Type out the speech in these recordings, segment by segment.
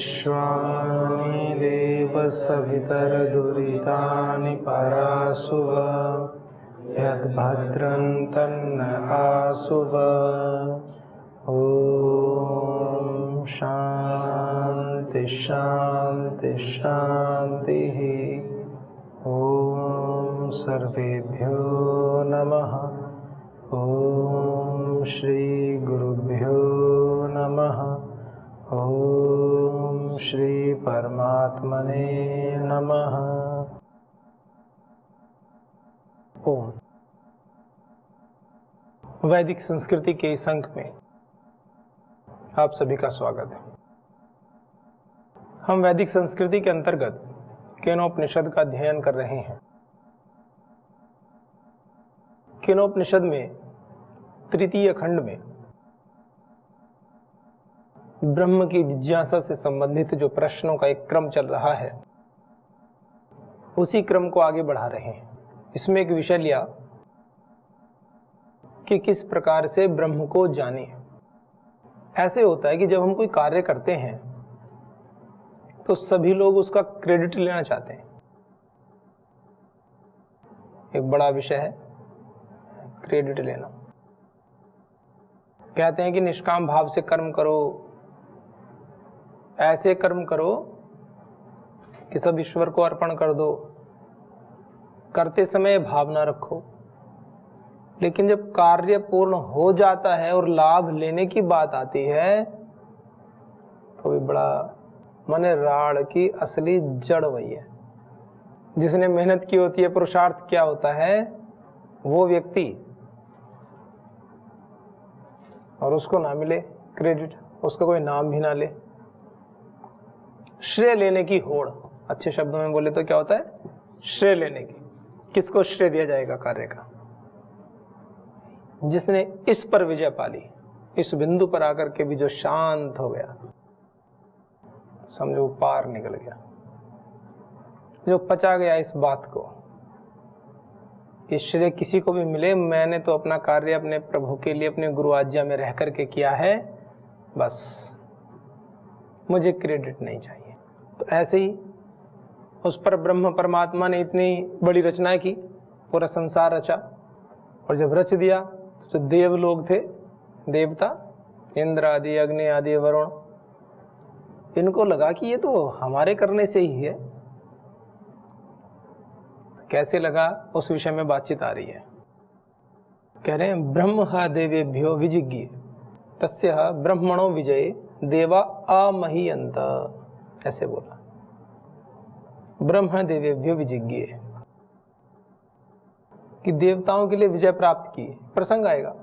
विश्वानि देव सवितर्दुरितानि परासुव यद्भद्रं तन्न आसुव। ॐ शान्ति शान्ति शान्तिः। ॐ सर्वेभ्यो नमः। ॐ श्री गुरुभ्यो नमः। ॐ श्री परमात्मने नमः। ओम। वैदिक संस्कृति के इस अंक में आप सभी का स्वागत है। हम वैदिक संस्कृति के अंतर्गत केनोपनिषद का अध्ययन कर रहे हैं। केनोपनिषद में तृतीय खंड में ब्रह्म की जिज्ञासा से संबंधित जो प्रश्नों का एक क्रम चल रहा है, उसी क्रम को आगे बढ़ा रहे हैं। इसमें एक विषय लिया कि किस प्रकार से ब्रह्म को जाने। ऐसे होता है कि जब हम कोई कार्य करते हैं तो सभी लोग उसका क्रेडिट लेना चाहते हैं। एक बड़ा विषय है क्रेडिट लेना। कहते हैं कि निष्काम भाव से कर्म करो, ऐसे कर्म करो कि सब ईश्वर को अर्पण कर दो, करते समय भावना रखो। लेकिन जब कार्य पूर्ण हो जाता है और लाभ लेने की बात आती है तो भी बड़ा माने राड़ की असली जड़ वही है। जिसने मेहनत की होती है, पुरुषार्थ क्या होता है, वो व्यक्ति, और उसको ना मिले क्रेडिट, उसका कोई नाम भी ना ले। श्रेय लेने की होड़, अच्छे शब्दों में बोले तो क्या होता है, श्रेय लेने की। किसको श्रेय दिया जाएगा कार्य का? जिसने इस पर विजय पाली, इस बिंदु पर आकर के भी जो शांत हो गया, समझो पार निकल गया, जो पचा गया इस बात को कि श्रेय किसी को भी मिले, मैंने तो अपना कार्य अपने प्रभु के लिए अपने गुरु आज्ञा में रह करके किया है, बस मुझे क्रेडिट नहीं चाहिए। तो ऐसे ही उस पर ब्रह्म परमात्मा ने इतनी बड़ी रचना की, पूरा संसार रचा, और जब रच दिया तो जो देव लोग थे, देवता, इंद्र आदि, अग्नि आदि, वरुण, इनको लगा कि ये तो हमारे करने से ही है। कैसे लगा, उस विषय में बातचीत आ रही है। कह रहे हैं ब्रह्म देवेभ्यो विजिज्ञे तस्य ब्रह्मणो विजय देवा अमहीयन्त। ऐसे बोला, ब्रह्म देवेभ्यो विजिज्ञे, कि देवताओं के लिए विजय प्राप्त की। प्रसंग आएगा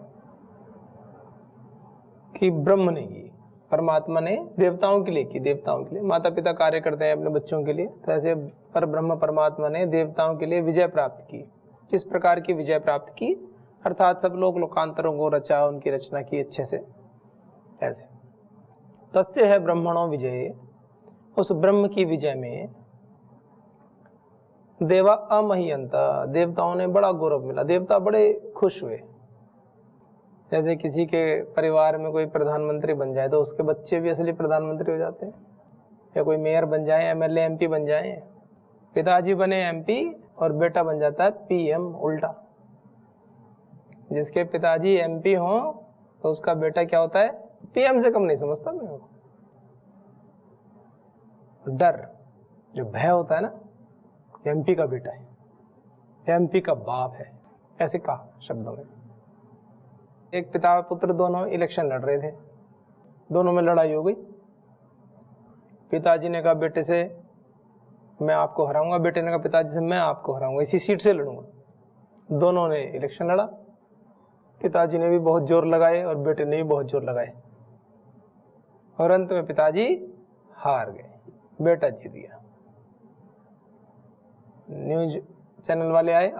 कि ब्रह्म ने की, परमात्मा ने देवताओं के लिए की। देवताओं के लिए माता पिता कार्य करते हैं अपने बच्चों के लिए, तो ऐसे पर ब्रह्म परमात्मा ने देवताओं के लिए विजय प्राप्त की। किस प्रकार की विजय प्राप्त की? अर्थात सब लोग लोकांतरों को रचा, उनकी रचना की अच्छे से। ऐसे तस्य है ब्रह्मणो विजय, उस ब्रह्म की विजय में देवा अमहीयन्त, देवताओं ने बड़ा गौरव मिला। देवता बड़े खुश हुए। जैसे किसी के परिवार में कोई प्रधानमंत्री बन जाए तो उसके बच्चे भी असली प्रधानमंत्री हो जाते हैं, या कोई मेयर बन जाए, एमएलए एमपी बन जाए। पिताजी बने एमपी और बेटा बन जाता है पीएम, उल्टा। जिसके पिताजी एमपी हो तो उसका बेटा क्या होता है, पीएम से कम नहीं समझता मैं। डर, जो भय होता है ना, एमपी का बेटा है, एमपी का बाप है, ऐसे कहा शब्दों में। एक पिता पुत्र दोनों इलेक्शन लड़ रहे थे, दोनों में लड़ाई हो गई। पिताजी ने कहा बेटे से मैं आपको हराऊंगा, बेटे ने कहा पिताजी से मैं आपको हराऊंगा, इसी सीट से लड़ूंगा। दोनों ने इलेक्शन लड़ा, पिताजी ने भी बहुत जोर लगाए और बेटे ने भी बहुत जोर लगाए, और अंत में पिताजी हार गए, बेटा जीत गया। न्यूज चैनल वाले आए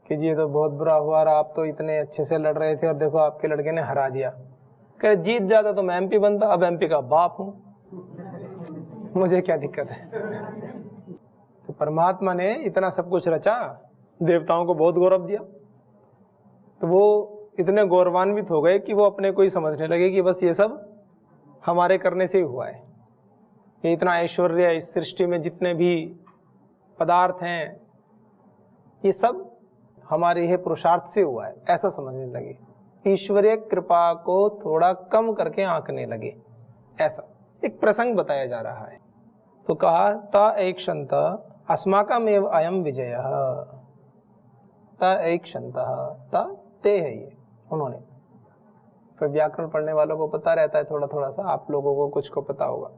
कि जी ये तो बहुत बुरा हुआ, आप तो इतने अच्छे से लड़ रहे थे और देखो आपके लड़के ने हरा दिया। कहे जीत जाता तो मैं एमपी बनता, अब एमपी का बाप हूं, मुझे क्या दिक्कत है। तो परमात्मा ने इतना सब कुछ रचा, देवताओं को बहुत गौरव दिया, तो वो इतने गौरवान्वित हो गए कि वो अपने को ही समझने लगे कि बस ये सब हमारे करने से ही हुआ है। ये इतना ऐश्वर्य, इस सृष्टि में जितने भी पदार्थ हैं, ये सब हमारे ही पुरुषार्थ से हुआ है, ऐसा समझने लगे। ईश्वरीय कृपा को थोड़ा कम करके आंकने लगे। ऐसा एक प्रसंग बताया जा रहा है। तो कहा ता ऐक्षंत अस्माकमेव अयम विजय, ता ऐक्षंत, ता ते है ये उन्होंने। फिर व्याकरण पढ़ने वालों को पता रहता है थोड़ा थोड़ा सा, आप लोगों को कुछ को पता होगा।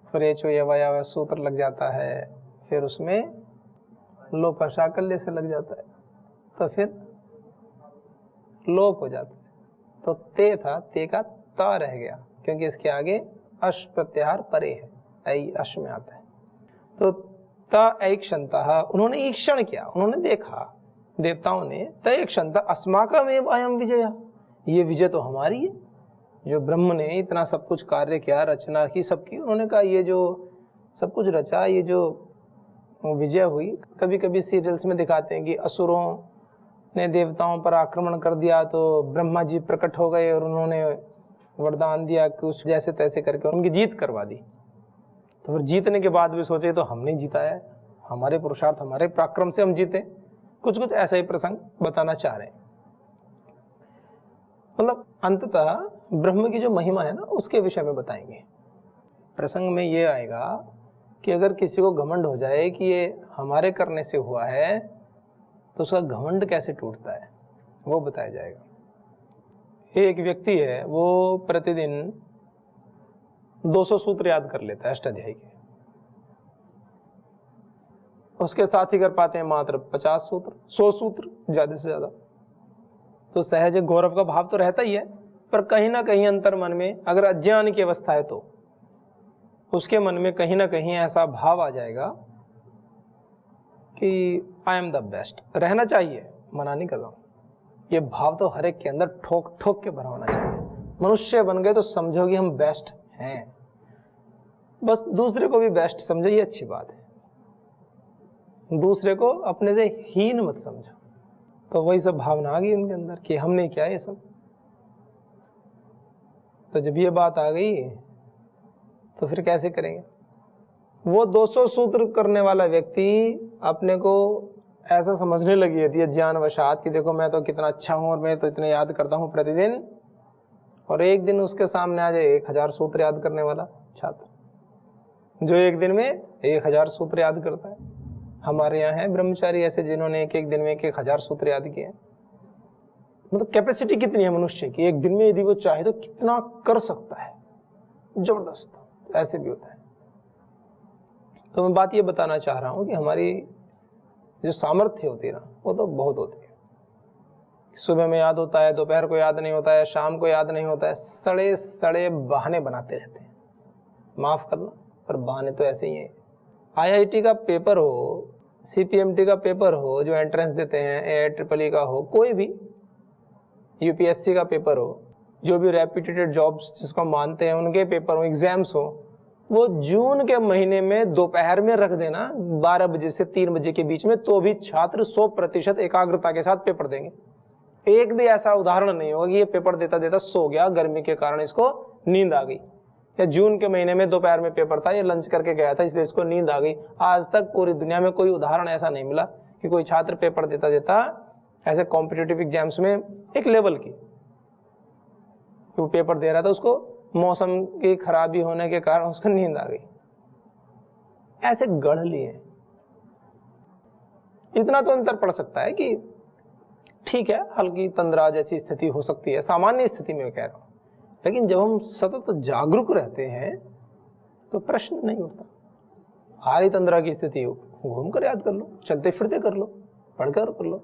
फिर एचो यह सूत्र लग जाता है, फिर उसमें लोप शाकल्य से लग जाता है, तो फिर लोप हो जाता है। तो ते था, ते का ता रह गया, क्योंकि इसके आगे अश प्रत्याहार परे है, ऐ अश में आता है। तो त ऐक्षंतः, उन्होंने ईक्षण किया, उन्होंने देखा, देवताओं ने, त ऐक्षंतः अस्माकमेव अयम विजय, ये विजय तो हमारी है। जो ब्रह्म ने इतना सब कुछ कार्य किया, रचना की सबकी, उन्होंने कहा ये जो सब कुछ रचा, ये जो विजय हुई। कभी कभी सीरियल्स में दिखाते हैं कि असुरों ने देवताओं पर आक्रमण कर दिया तो ब्रह्मा जी प्रकट हो गए और उन्होंने वरदान दिया, कुछ जैसे तैसे करके उनकी जीत करवा दी। तो फिर जीतने के बाद भी सोचे तो हमने जिताया है, हमारे पुरुषार्थ, हमारे पराक्रम से हम जीते। कुछ कुछ ऐसा ही प्रसंग बताना चाह रहे हैं। मतलब अंततः ब्रह्म की जो महिमा है ना, उसके विषय में बताएंगे। प्रसंग में ये आएगा कि अगर किसी को घमंड हो जाए कि ये हमारे करने से हुआ है, तो उसका घमंड कैसे टूटता है वो बताया जाएगा। एक व्यक्ति है, वो प्रतिदिन 200 सूत्र याद कर लेता है अष्टाध्यायी के, उसके साथ ही कर पाते हैं मात्र 50 सूत्र, 100 सूत्र ज्यादा से ज्यादा। तो सहज गौरव का भाव तो रहता ही है, पर कहीं ना कहीं अंतर मन में, अगर अज्ञान की अवस्था है तो उसके मन में कहीं ना कहीं ऐसा भाव आ जाएगा कि आई एम द बेस्ट। रहना चाहिए, मना नहीं कर रहा हूं, ये भाव तो हर एक के अंदर ठोक ठोक के भरा होना चाहिए। मनुष्य बन गए तो समझो कि हम बेस्ट हैं, बस दूसरे को भी बेस्ट समझो, ये अच्छी बात है। दूसरे को अपने से हीन मत समझो। तो वही सब भावना आ गई उनके अंदर कि हमने क्या ये सब। तो जब ये बात आ गई तो फिर कैसे करेंगे। वो 200 सूत्र करने वाला व्यक्ति अपने को ऐसा समझने लगी थी ज्ञानवशात कि देखो मैं तो कितना अच्छा हूं और मैं तो इतने याद करता हूं प्रतिदिन, और एक दिन उसके सामने आ जाए 1000 सूत्र याद करने वाला छात्र, जो एक दिन में 1000 सूत्र याद करता है। हमारे यहाँ है ब्रह्मचारी ऐसे जिन्होंने एक एक दिन में 1000 सूत्र याद किए। मतलब कैपेसिटी कितनी है मनुष्य की, एक दिन में यदि वो चाहे तो कितना कर सकता है, जबरदस्त। ऐसे भी होता है। तो मैं बात ये बताना चाह रहा हूं कि हमारी जो सामर्थ्य होती है ना, वो तो बहुत होती है। सुबह में याद होता है, दोपहर को याद नहीं होता है, शाम को याद नहीं होता है, सड़े सड़े बहाने बनाते रहते हैं। माफ करना, पर बहाने तो ऐसे ही हैं। IIT का पेपर हो, CPMT का पेपर हो, जो एंट्रेंस देते हैं, AIEEE का हो, कोई भी UPSC का पेपर हो, जो भी रेप्यूटेड जॉब्स जिसको मानते हैं उनके पेपर हो, एग्जाम्स हो, वो जून के महीने में दोपहर में रख देना 12 बजे से 3 बजे के बीच में, तो भी छात्र 100% एकाग्रता के साथ पेपर देंगे। एक भी ऐसा उदाहरण नहीं होगा कि ये पेपर देता देता सो गया, गर्मी के कारण इसको नींद आ गई, या जून के महीने में दोपहर में पेपर था, ये लंच करके गया था इसलिए इसको नींद आ गई। आज तक पूरी दुनिया में कोई उदाहरण ऐसा नहीं मिला कि कोई छात्र पेपर देता देता ऐसे कॉम्पिटिटिव एग्जाम्स में एक लेवल की, वो पेपर दे रहा था, उसको मौसम की खराबी होने के कारण उसको नींद आ गई। ऐसे गढ़ लिए। इतना तो अंतर पड़ सकता है कि ठीक है, हल्की तंद्रा जैसी स्थिति हो सकती है, सामान्य स्थिति में कह रहा हूं, लेकिन जब हम सतत जागरूक रहते हैं तो प्रश्न नहीं उठता। हारी तंद्रा की स्थिति हो, घूम कर याद कर लो, चलते फिरते कर लो, पढ़कर कर लो।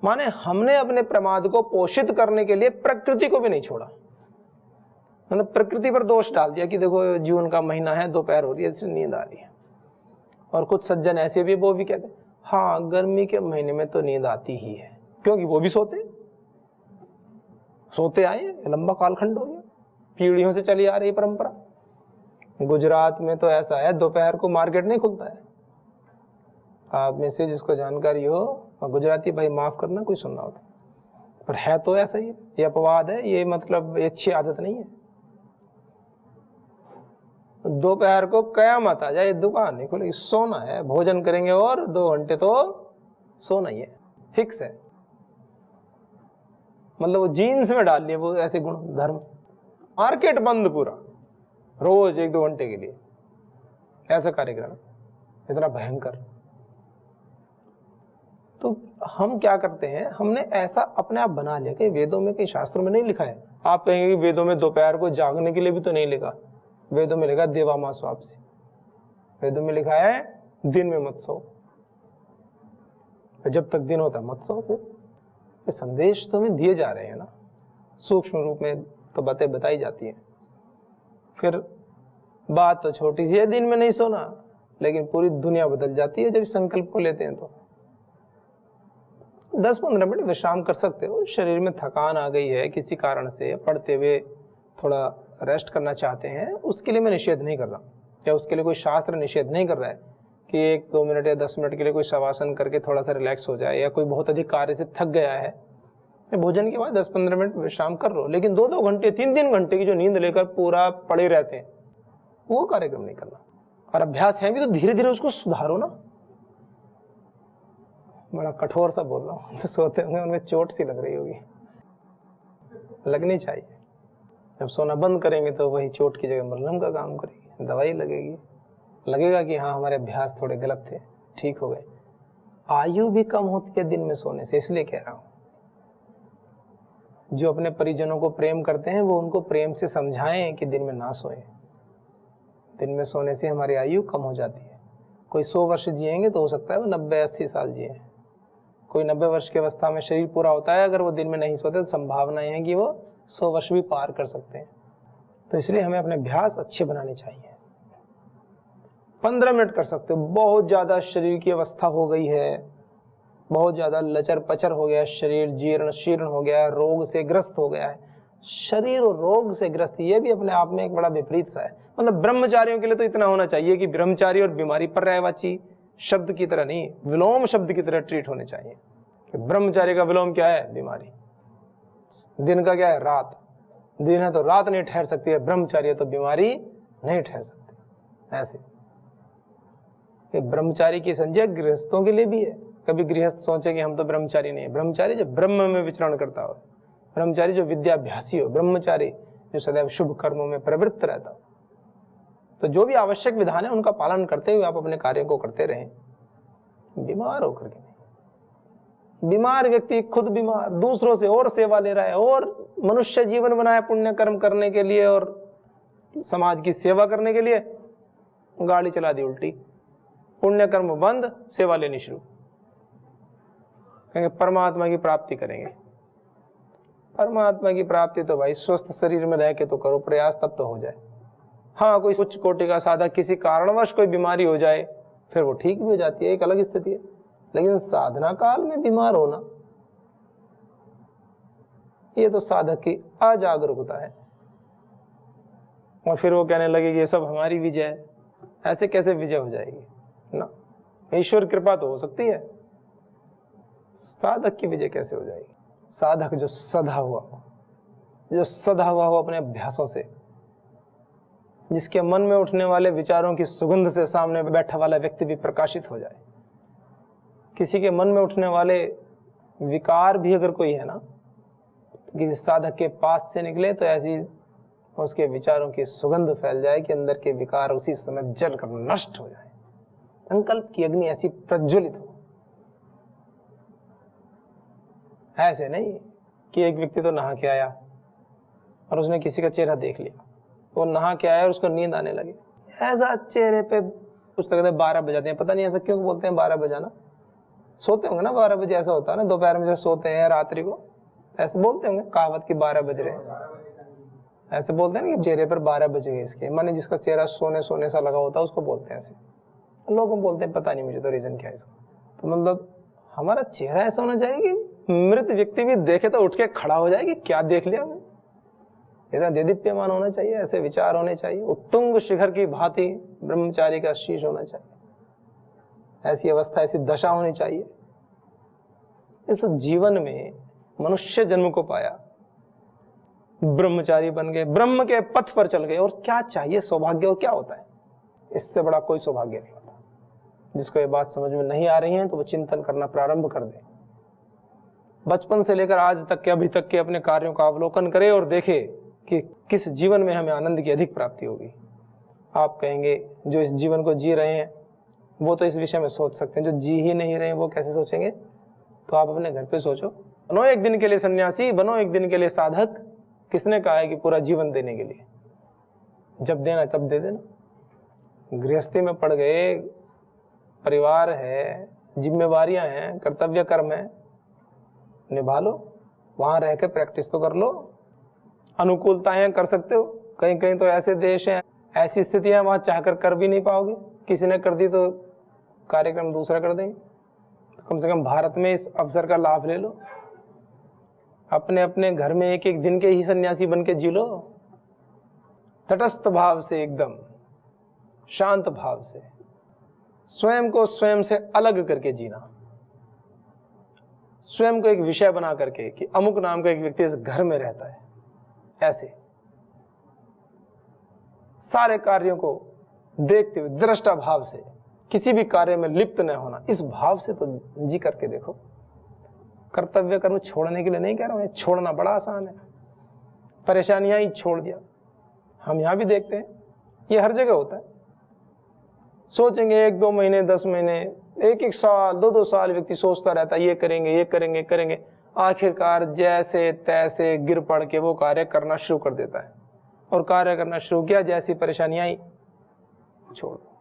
माने हमने अपने प्रमाद को पोषित करने के लिए प्रकृति को भी नहीं छोड़ा। मतलब प्रकृति पर दोष डाल दिया कि देखो जून का महीना है, दोपहर हो रही है, इसलिए नींद आ रही है। और कुछ सज्जन ऐसे भी, वो भी कहते हैं हाँ गर्मी के महीने में तो नींद आती ही है, क्योंकि वो भी सोते आए, लंबा कालखंड हो गया, पीढ़ियों से चली आ रही परंपरा। गुजरात में तो ऐसा है, दोपहर को मार्केट नहीं खुलता है। आप में से जिसको जानकारी हो, गुजराती भाई माफ करना, कोई सुनना होता, पर है तो ऐसा ही, ये अपवाद है, ये मतलब अच्छी आदत नहीं है। दोपहर को कयामत आ जाए, दुकान नहीं खुलेगी, सोना है, भोजन करेंगे और 2 घंटे तो सोना ही है, फिक्स है। मतलब वो जीन्स में डाल लिए वो ऐसे गुण धर्म। मार्केट बंद पूरा, रोज 1-2 घंटे के लिए, ऐसा कार्यक्रम इतना भयंकर। तो हम क्या करते हैं, हमने ऐसा अपने आप बना लिया कि वेदों में, कई शास्त्रों में नहीं लिखा है। आप कहेंगे कि वेदों में दोपहर को जागने के लिए भी तो नहीं लिखा, वेदों में लिखा देवामा स्वापसी, वेदों में लिखा है दिन में मत सो, जब तक दिन होता मत सो। फिर संदेश तो हमें दिए जा रहे हैं ना, सूक्ष्म रूप में तो बातें बताई जाती हैं। फिर बात तो छोटी सी है, दिन में नहीं सोना, लेकिन पूरी दुनिया बदल जाती है जब संकल्प को लेते हैं। तो 10-15 मिनट विश्राम कर सकते हो, शरीर में थकान आ गई है किसी कारण से, पढ़ते हुए थोड़ा रेस्ट करना चाहते हैं, उसके लिए मैं निषेध नहीं कर रहा, या उसके लिए कोई शास्त्र निषेध नहीं कर रहा है कि 1-2 मिनट या 10 मिनट के लिए कोई शवासन करके थोड़ा सा रिलैक्स हो जाए, या कोई बहुत अधिक कार्य से थक गया है, भोजन के बाद 10-15 मिनट विश्राम कर लो। लेकिन 2-2 घंटे 3-3 घंटे की जो नींद लेकर पूरा पड़े रहते हैं, वो कार्यक्रम नहीं करना। और अभ्यास है भी तो धीरे धीरे उसको सुधारो ना। बड़ा कठोर सा बोल रहा हूँ, तो सोते होंगे उनमें चोट सी लग रही होगी, लगनी चाहिए। जब सोना बंद करेंगे तो वही चोट की जगह मलहम का काम करेगी, दवाई लगेगी, लगेगा कि हाँ हमारे अभ्यास थोड़े गलत थे, ठीक हो गए। आयु भी कम होती है दिन में सोने से, इसलिए कह रहा हूँ। जो अपने परिजनों को प्रेम करते हैं वो उनको प्रेम से समझाएं कि दिन में ना सोएं। दिन में सोने से हमारी आयु कम हो जाती है। कोई 100 वर्ष जिएंगे तो हो सकता है वो 90-80 साल जिए। कोई 90 वर्ष की अवस्था में शरीर पूरा होता है, अगर वो दिन में नहीं सोते तो संभावनाएं हैं कि वो 100 वर्ष भी पार कर सकते हैं। तो इसलिए हमें अपने अभ्यास अच्छे बनाने चाहिए। 15 मिनट कर सकते हो। बहुत ज़्यादा शरीर की अवस्था हो गई है, बहुत ज़्यादा लचर पचर हो गया, शरीर जीर्ण शीर्ण हो गया है, रोग से ग्रस्त हो गया है। शरीर और रोग से ग्रस्त, ये भी अपने आप में एक बड़ा विपरीत सा है। मतलब ब्रह्मचारियों के लिए तो इतना होना चाहिए कि ब्रह्मचारी और बीमारी पर्यायवाची शब्द की तरह नहीं, विलोम शब्द की तरह ट्रीट होने चाहिए। कि ब्रह्मचारी का विलोम क्या है? बीमारी। दिन का क्या है? रात। दिन है तो रात नहीं ठहर सकती है, ब्रह्मचारी है तो बीमारी नहीं ठहर सकती। ऐसे ये ब्रह्मचारी की संज्ञा गृहस्थों के लिए भी है। कभी गृहस्थ सोचे कि हम तो ब्रह्मचारी नहीं है। ब्रह्मचारी जो ब्रह्म में विचरण करता हो, ब्रह्मचारी जो विद्याभ्यासी हो, ब्रह्मचारी जो सदैव शुभ कर्मों में प्रवृत्त रहता हो। तो जो भी आवश्यक विधान है उनका पालन करते हुए आप अपने कार्यों को करते रहें, बीमार होकर के नहीं। बीमार व्यक्ति खुद बीमार, दूसरों से और सेवा ले रहा है, और मनुष्य जीवन बनाया पुण्य कर्म करने के लिए और समाज की सेवा करने के लिए, गाड़ी चला दी उल्टी। पुण्य कर्म बंद, सेवा लेनी शुरू। कहेंगे परमात्मा की प्राप्ति करेंगे। परमात्मा की प्राप्ति तो भाई स्वस्थ शरीर में रह के तो करो प्रयास, तब तो हो जाए। हाँ, कोई उच्च कोटि का साधक किसी कारणवश कोई बीमारी हो जाए, फिर वो ठीक भी हो जाती है, एक अलग स्थिति है। लेकिन साधना काल में बीमार होना, ये तो साधक की अजागरूकता है। और फिर वो कहने लगे कि ये सब हमारी विजय है। ऐसे कैसे विजय हो जाएगी ना? ईश्वर कृपा तो हो सकती है, साधक की विजय कैसे हो जाएगी? साधक जो सधा हुआ हो, जो सधा हुआ हो अपने अभ्यासों से, जिसके मन में उठने वाले विचारों की सुगंध से सामने बैठा वाला व्यक्ति भी प्रकाशित हो जाए। किसी के मन में उठने वाले विकार भी अगर कोई है ना, तो किसी साधक के पास से निकले तो ऐसी उसके विचारों की सुगंध फैल जाए कि अंदर के विकार उसी समय जल कर नष्ट हो जाए। संकल्प की अग्नि ऐसी प्रज्वलित हो। ऐसे नहीं कि एक व्यक्ति तो नहा के आया और उसने किसी का चेहरा देख लिया, वो नहा के आया और उसको नींद आने लगी। ऐसा चेहरे पे कुछ लगता है 12 बजाते हैं, पता नहीं ऐसा क्यों बोलते हैं 12 बजाना। सोते होंगे ना 12 बजे, ऐसा होता है ना, दोपहर में जैसे सोते हैं रात्रि को, ऐसे बोलते होंगे कहावत की 12 बज रहे हैं। ऐसे बोलते हैं ना कि चेहरे पर 12 बज गए इसके, माने जिसका चेहरा सोने सोने सा लगा होता है उसको बोलते हैं ऐसे। लोग बोलते हैं, पता नहीं मुझे तो रीजन क्या है इसका। तो मतलब हमारा चेहरा ऐसा होना चाहिए कि मृत व्यक्ति भी देखे तो उठ के खड़ा हो जाए कि क्या देख लिया हमने। इतना देदीप्यमान होना चाहिए, ऐसे विचार होने चाहिए। उत्तुंग शिखर की भांति ब्रह्मचारी का शीश होना चाहिए। ऐसी अवस्था, ऐसी दशा होनी चाहिए। इस जीवन में मनुष्य जन्म को पाया, ब्रह्मचारी बन गए, ब्रह्म के पथ पर चल गए। और क्या चाहिए सौभाग्य, और क्या होता है? इससे बड़ा कोई सौभाग्य नहीं होता। जिसको ये बात समझ में नहीं आ रही है तो वो चिंतन करना प्रारंभ कर दे। बचपन से लेकर आज तक के, अभी तक के अपने कार्यों का अवलोकन करे और देखे कि किस जीवन में हमें आनंद की अधिक प्राप्ति होगी। आप कहेंगे जो इस जीवन को जी रहे हैं वो तो इस विषय में सोच सकते हैं, जो जी ही नहीं रहे हैं वो कैसे सोचेंगे? तो आप अपने घर पे सोचो। बनो एक दिन के लिए सन्यासी, बनो एक दिन के लिए साधक। किसने कहा है कि पूरा जीवन देने के लिए? जब देना तब दे देना। गृहस्थी में पड़ गए, परिवार है, जिम्मेवारियां हैं, कर्तव्य कर्म है, निभा लो। वहां रह के प्रैक्टिस तो कर लो। अनुकूलताएं कर सकते हो। कहीं कहीं तो ऐसे देश हैं, ऐसी स्थितियां वहां चाहकर कर भी नहीं पाओगे। किसी ने कर दी तो कार्यक्रम दूसरा कर देंगे। तो कम से कम भारत में इस अवसर का लाभ ले लो। अपने अपने घर में एक एक दिन के ही सन्यासी बन के जी लो, तटस्थ भाव से, एकदम शांत भाव से, स्वयं को स्वयं से अलग करके जीना। स्वयं को एक विषय बना करके कि अमुक नाम का एक व्यक्ति इस घर में रहता है, ऐसे सारे कार्यों को देखते हुए दृष्टा भाव से, किसी भी कार्य में लिप्त न होना, इस भाव से तो जी करके देखो। कर्तव्य कर्म छोड़ने के लिए नहीं कह रहा हूं, छोड़ना बड़ा आसान है। परेशानियां ही छोड़ दिया। हम यहां भी देखते हैं, ये हर जगह होता है। सोचेंगे 1-2 महीने, 10 महीने, 1-1 साल, 2-2 साल व्यक्ति सोचता रहता है ये करेंगे, ये करेंगे, करेंगे। आखिरकार जैसे तैसे गिर पड़ के वो कार्य करना शुरू कर देता है। और कार्य करना शुरू किया, जैसी परेशानियां आई छोड़ दो।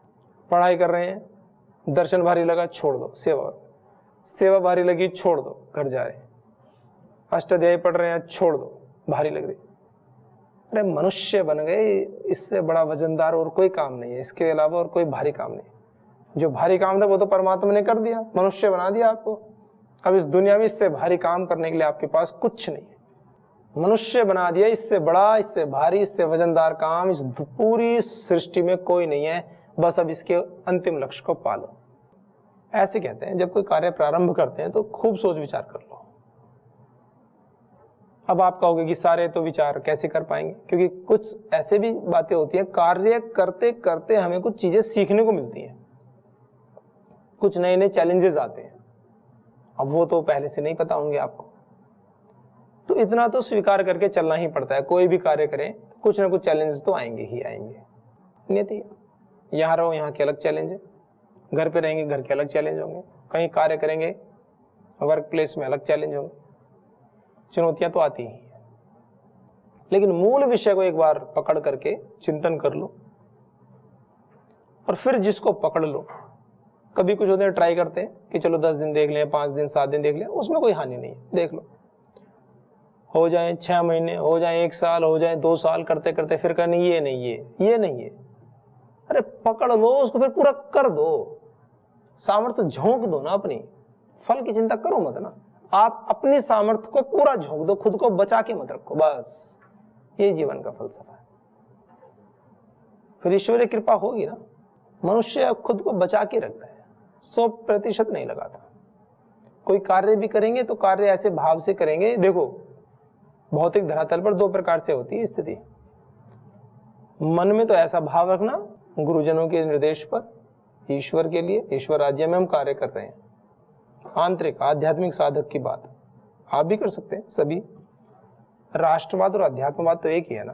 पढ़ाई कर रहे हैं, दर्शन भारी लगा, छोड़ दो। सेवा भारी लगी, छोड़ दो, घर जा रहे हैं। अष्टाध्यायी पढ़ रहे हैं, छोड़ दो, भारी लग रही। अरे मनुष्य बन गए, इससे बड़ा वजनदार और कोई काम नहीं है। इसके अलावा और कोई भारी काम नहीं। जो भारी काम था वो तो परमात्मा ने कर दिया, मनुष्य बना दिया आपको। अब इस दुनिया में इससे भारी काम करने के लिए आपके पास कुछ नहीं है। मनुष्य बना दिया, इससे बड़ा, इससे भारी, इससे वजनदार काम इस पूरी सृष्टि में कोई नहीं है। बस अब इसके अंतिम लक्ष्य को पालो। ऐसे कहते हैं, जब कोई कार्य प्रारंभ करते हैं तो खूब सोच विचार कर लो। अब आप कहोगे कि सारे तो विचार कैसे कर पाएंगे, क्योंकि कुछ ऐसे भी बातें होती हैं, कार्य करते करते हमें कुछ चीजें सीखने को मिलती हैं, कुछ नए नए चैलेंजेस आते हैं। अब वो तो पहले से नहीं पता होंगे आपको, तो इतना तो स्वीकार करके चलना ही पड़ता है। कोई भी कार्य करें तो कुछ ना कुछ चैलेंजेस तो आएंगे ही आएंगे। नियति, यहाँ रहो यहाँ के अलग चैलेंज है, घर पे रहेंगे घर के अलग चैलेंज होंगे, कहीं कार्य करेंगे वर्क प्लेस में अलग चैलेंज होंगे। चुनौतियां तो आती ही हैं, लेकिन मूल विषय को एक बार पकड़ करके चिंतन कर लो और फिर जिसको पकड़ लो। कभी कुछ होते हैं ट्राई करते हैं कि चलो 10 दिन देख लें, 5 दिन, 7 दिन देख लें, उसमें कोई हानि नहीं है, देख लो। हो जाए 6 महीने, हो जाए 1 साल, हो जाए 2 साल, करते करते फिर कहने ये नहीं है। अरे पकड़ लो उसको, फिर पूरा कर दो। सामर्थ्य झोंक दो ना अपनी, फल की चिंता करो मत ना। आप अपनी सामर्थ्य को पूरा झोंक दो, खुद को बचा के मत रखो। बस ये जीवन का फलसफा है। फिर ईश्वरीय कृपा होगी ना। मनुष्य खुद को बचा के रखता है, 100% नहीं लगाता। कोई कार्य भी करेंगे तो कार्य ऐसे भाव से करेंगे। देखो, भौतिक धरातल पर 2 प्रकार से होती है स्थिति। मन में तो ऐसा भाव रखना गुरुजनों के निर्देश पर, ईश्वर के लिए, ईश्वर राज्य में हम कार्य कर रहे हैं। आंतरिक आध्यात्मिक साधक की बात आप भी कर सकते हैं। सभी राष्ट्रवाद और अध्यात्मवाद तो एक ही है ना।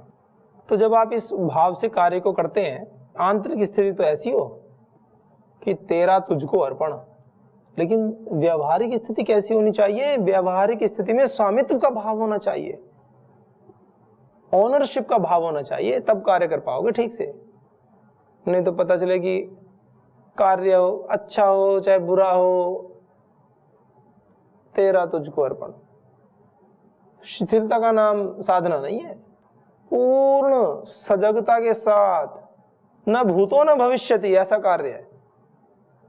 तो जब आप इस भाव से कार्य को करते हैं, आंतरिक स्थिति तो ऐसी हो कि तेरा तुझको अर्पण। लेकिन व्यवहारिक स्थिति कैसी होनी चाहिए? व्यवहारिक स्थिति में स्वामित्व का भाव होना चाहिए, ओनरशिप का भाव होना चाहिए, तब कार्य कर पाओगे ठीक से। नहीं तो पता चले कि कार्य हो, अच्छा हो चाहे बुरा हो, तेरा तुझको अर्पण। शिथिलता का नाम साधना नहीं है। पूर्ण सजगता के साथ, न भूतो न भविष्यति, ऐसा कार्य है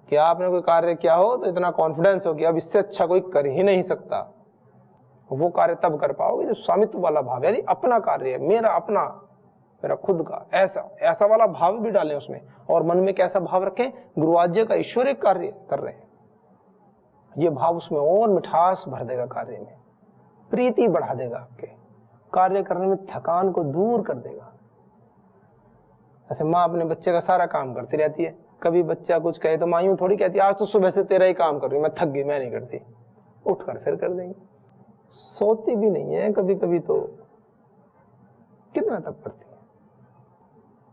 कि आपने कोई कार्य किया हो तो इतना कॉन्फिडेंस हो कि अब इससे अच्छा कोई कर ही नहीं सकता। वो कार्य तब कर पाओगे जब स्वामित्व वाला भाव, यानी अपना कार्य है, मेरा अपना, मेरा खुद का, ऐसा वाला भाव भी डालें उसमें। और मन में कैसा भाव रखें? गुरुवाज्य का ईश्वरीय कार्य कर रहे हैं, ये भाव उसमें और मिठास भर देगा, कार्य में प्रीति बढ़ा देगा आपके। कार्य करने में थकान को दूर कर देगा। ऐसे माँ अपने बच्चे का सारा काम करती रहती है, कभी बच्चा कुछ कहे तो माँ यूं थोड़ी कहती है आज तो सुबह से तेरा ही काम कर रही हूँ, मैं थक गई, मैं नहीं करती, उठकर फिर कर देंगे। सोती भी नहीं है कभी कभी, तो कितना तब करती है।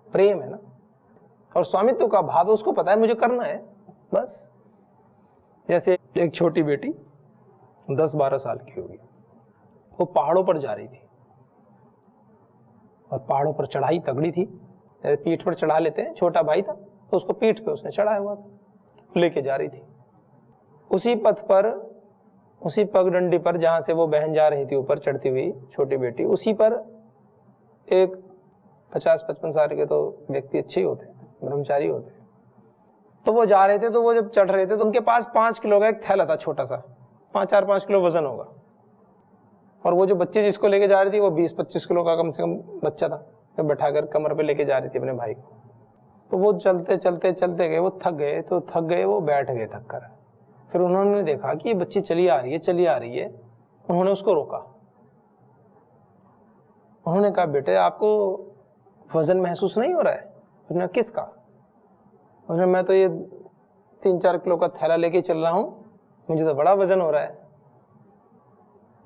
प्रेम है ना, और स्वामित्व का भाव है, उसको पता है मुझे करना है बस। जैसे एक छोटी बेटी 10-12 साल की होगी, वो पहाड़ों पर जा रही थी, और पहाड़ों पर चढ़ाई तगड़ी थी, पीठ पर चढ़ा लेते हैं, छोटा भाई था तो उसको पीठ पे उसने चढ़ाया हुआ था, लेके जा रही थी। उसी पथ पर, उसी पगडंडी पर जहां से वो बहन जा रही थी ऊपर चढ़ती हुई छोटी बेटी, उसी पर एक 50-55 साल के तो व्यक्ति अच्छे होते हैं, ब्रह्मचारी होते हैं, तो वो जा रहे थे। तो वो जब चढ़ रहे थे तो उनके पास 5 किलो का एक थैला था, छोटा सा, 4-5 किलो वजन होगा। और वो जो बच्चे जिसको लेके जा रही थी वो 20-25 किलो का कम से कम बच्चा था, तो बैठाकर कमर पे लेके जा रही थी अपने भाई को। तो वो चलते चलते चलते गए, वो थक गए, तो थक गए, वो बैठ गए थक कर। फिर उन्होंने देखा कि ये बच्ची चली आ रही है, चली आ रही है। उन्होंने उसको रोका, उन्होंने कहा बेटे आपको वजन महसूस नहीं हो रहा है? उसने किसका? उसने मैं तो ये 3-4 किलो का थैला लेके चल रहा हूं, मुझे तो बड़ा वजन हो रहा है।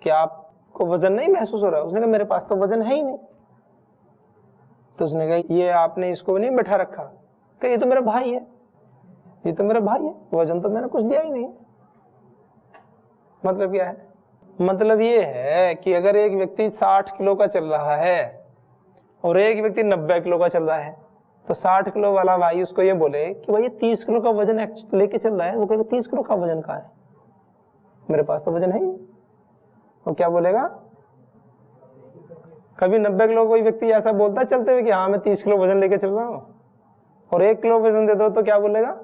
क्या आपको वजन नहीं महसूस हो रहा है? उसने कहा मेरे पास तो वजन है ही नहीं। तो उसने कहा ये आपने इसको नहीं बैठा रखा? कहा ये तो मेरा भाई है, ये तो मेरा भाई है, वजन तो मैंने कुछ दिया ही नहीं। मतलब क्या है? मतलब ये है कि अगर एक व्यक्ति 60 किलो का चल रहा है और एक व्यक्ति 90 किलो का चल रहा है, तो 60 किलो वाला भाई उसको ये बोले कि भाई ये 30 किलो का वजन लेके चल रहा है, वो कहेगा 30 किलो का वजन कहाँ है, मेरे पास तो वजन है ही नहीं। वो क्या बोलेगा? कभी 90 किलो कोई व्यक्ति ऐसा बोलता है चलते हुए कि हाँ मैं 30 किलो वजन लेके चल रहा हूँ, और 1 किलो वजन दे दो तो क्या बोलेगा?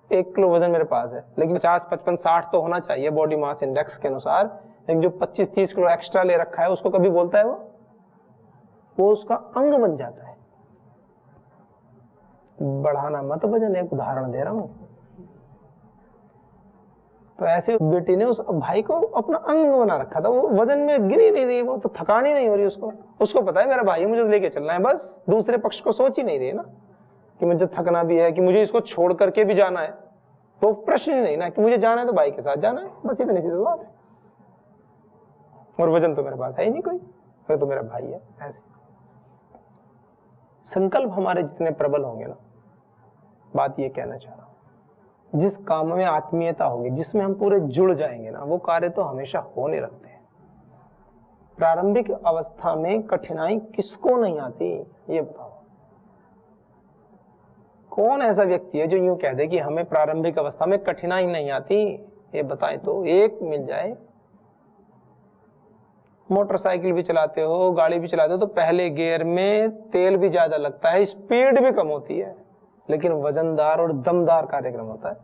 1 किलो वजन मेरे पास है। लेकिन 50, 55, 60 तो होना चाहिए बॉडी मास इंडेक्स के अनुसार। लेकिन जो 25-30 किलो एक्स्ट्रा ले रखा है उसको कभी बोलता है वो उसका अंग बन जाता है। बढ़ाना मत वजन, एक उदाहरण दे रहा हूं। तो ऐसे बेटी ने उस भाई को अपना अंग बना रखा था, वो वजन में गिरी नहीं रही, वो तो थकान ही नहीं हो रही उसको पता है मेरा भाई मुझे लेके चलना है, बस दूसरे पक्ष को सोच ही नहीं रही ना कि मुझे थकना भी है, कि मुझे इसको छोड़ करके भी जाना है। तो प्रश्न ही नहीं ना कि मुझे जाना है तो भाई के साथ जाना है, बस इतनी सी बात है। और वजन तो मेरे पास है ही नहीं कोई, वो तो मेरा भाई है। ऐसे संकल्प हमारे जितने प्रबल होंगे ना, बात ये कहना चाह रहा हूं, जिस काम में आत्मीयता होगी, जिसमें हम पूरे जुड़ जाएंगे ना, वो कार्य तो हमेशा होने लगते हैं। प्रारंभिक अवस्था में कठिनाई किसको नहीं आती, ये बताओ। कौन ऐसा व्यक्ति है जो यूं कह दे कि हमें प्रारंभिक अवस्था में कठिनाई नहीं आती? ये बताए तो एक मिल जाए। मोटरसाइकिल भी चलाते हो, गाड़ी भी चलाते हो, तो पहले गियर में तेल भी ज्यादा लगता है, स्पीड भी कम होती है, लेकिन वजनदार और दमदार कार्यक्रम होता है।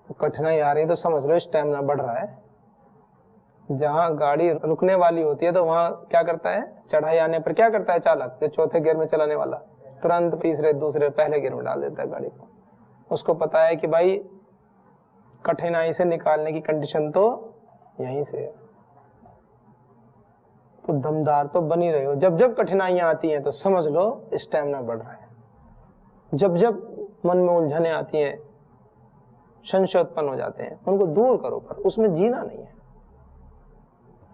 तो कठिनाई आ रही है तो समझ लो स्टैमिना बढ़ रहा है। जहां गाड़ी रुकने वाली होती है तो वहां क्या करता है, चढ़ाई आने पर क्या करता है चालक, जो चौथे गियर में चलाने वाला, तुरंत तीसरे, दूसरे, पहले गियर में डाल देता है गाड़ी को। उसको पता है कि भाई कठिनाई से निकालने की कंडीशन तो यहीं से है। तो दमदार तो बनी रहे हो। जब जब कठिनाइयां आती हैं तो समझ लो स्टैमिना बढ़ रहा है। जब जब मन में उलझने आती हैं, संशय उत्पन्न हो जाते हैं, उनको दूर करो, पर उसमें जीना नहीं है।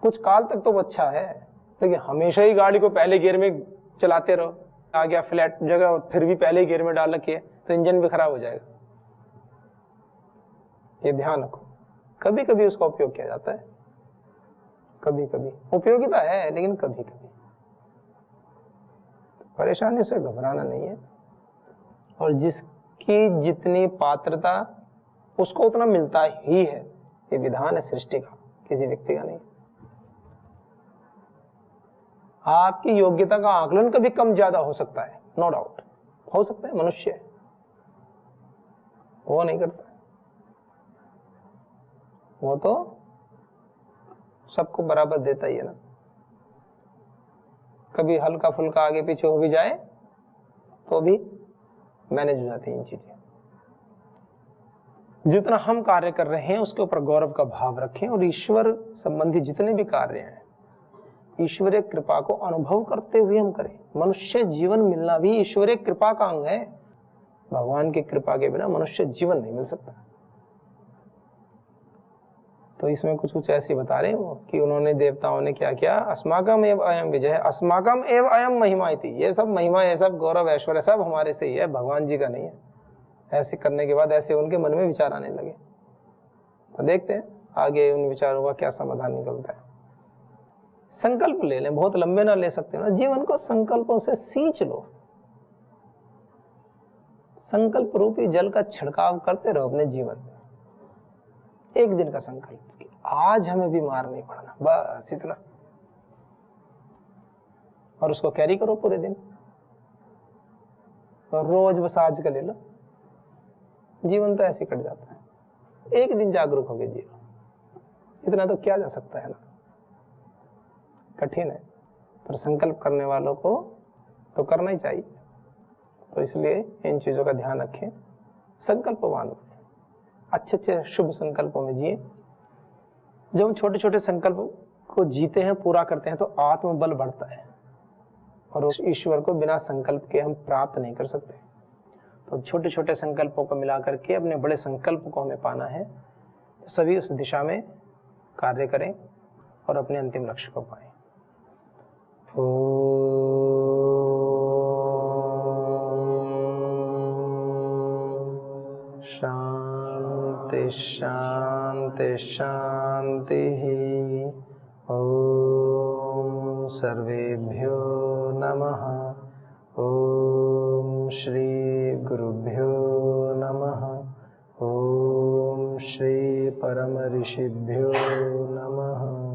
कुछ काल तक तो वो अच्छा है, लेकिन हमेशा ही गाड़ी को पहले गियर में चलाते रहो, आ गया फ्लैट जगह और फिर भी पहले गियर में डाल रखिए तो इंजन भी खराब हो जाएगा। ये ध्यान रखो। कभी कभी उसका उपयोग किया जाता है, कभी कभी उपयोगिता है, लेकिन कभी कभी। परेशानी से घबराना नहीं है, और जिसकी जितनी पात्रता उसको उतना मिलता ही है। ये विधान है सृष्टि का, किसी व्यक्ति का नहीं। आपकी योग्यता का आकलन कभी कम ज्यादा हो सकता है, नो डाउट हो सकता है, मनुष्य है, वो नहीं करता, वो तो सबको बराबर देता ही है ना। कभी हल्का फुल्का आगे पीछे हो भी जाए तो भी मैनेज हो जाती है इन चीजें। जितना हम कार्य कर रहे हैं उसके ऊपर गौरव का भाव रखें और ईश्वर संबंधी जितने भी कार्य हैं ईश्वरीय कृपा को अनुभव करते हुए हम करें। मनुष्य जीवन मिलना भी ईश्वरीय कृपा का अंग है। भगवान की कृपा के बिना मनुष्य जीवन नहीं मिल सकता। तो इसमें कुछ कुछ ऐसे बता रहे हो कि उन्होंने देवताओं ने क्या किया, अस्माकम एव अयम विजय, अस्माकम एव अयम महिमा इति। ये सब महिमा, ये सब गौरव ऐश्वर्य सब हमारे से ही है, भगवान जी का नहीं है। ऐसे करने के बाद ऐसे उनके मन में विचार आने लगे। तो देखते हैं आगे उन विचारों का क्या समाधान निकलता है। संकल्प ले लें, बहुत लंबे ना ले सकते ना, जीवन को संकल्पों से सींच लो। संकल्प रूपी जल का छिड़काव करते रहो अपने जीवन में। एक दिन का संकल्प कि आज हमें बीमार नहीं पड़ना, बस इतना, और उसको कैरी करो पूरे दिन। और रोज बस आज का ले लो, जीवन तो ऐसे कट जाता है। एक दिन जागरूक होके जियो, इतना तो किया जा सकता है ना। कठिन है पर संकल्प करने वालों को तो करना ही चाहिए। तो इसलिए इन चीजों का ध्यान रखें, संकल्पवान बने, अच्छे अच्छे शुभ संकल्पों में जिए। जब हम छोटे छोटे संकल्प को जीते हैं, पूरा करते हैं, तो आत्मबल बढ़ता है और उस ईश्वर को बिना संकल्प के हम प्राप्त नहीं कर सकते। तो छोटे छोटे संकल्पों को मिला करके अपने बड़े संकल्प को हमें पाना है। तो सभी उस दिशा में कार्य करें और अपने अंतिम लक्ष्य को पाएं। शांति शांति शांति। ओम सर्वेभ्यो नमः। ओम श्री गुरुभ्यो नमः। ओम श्री परम ऋषिभ्यो नमः।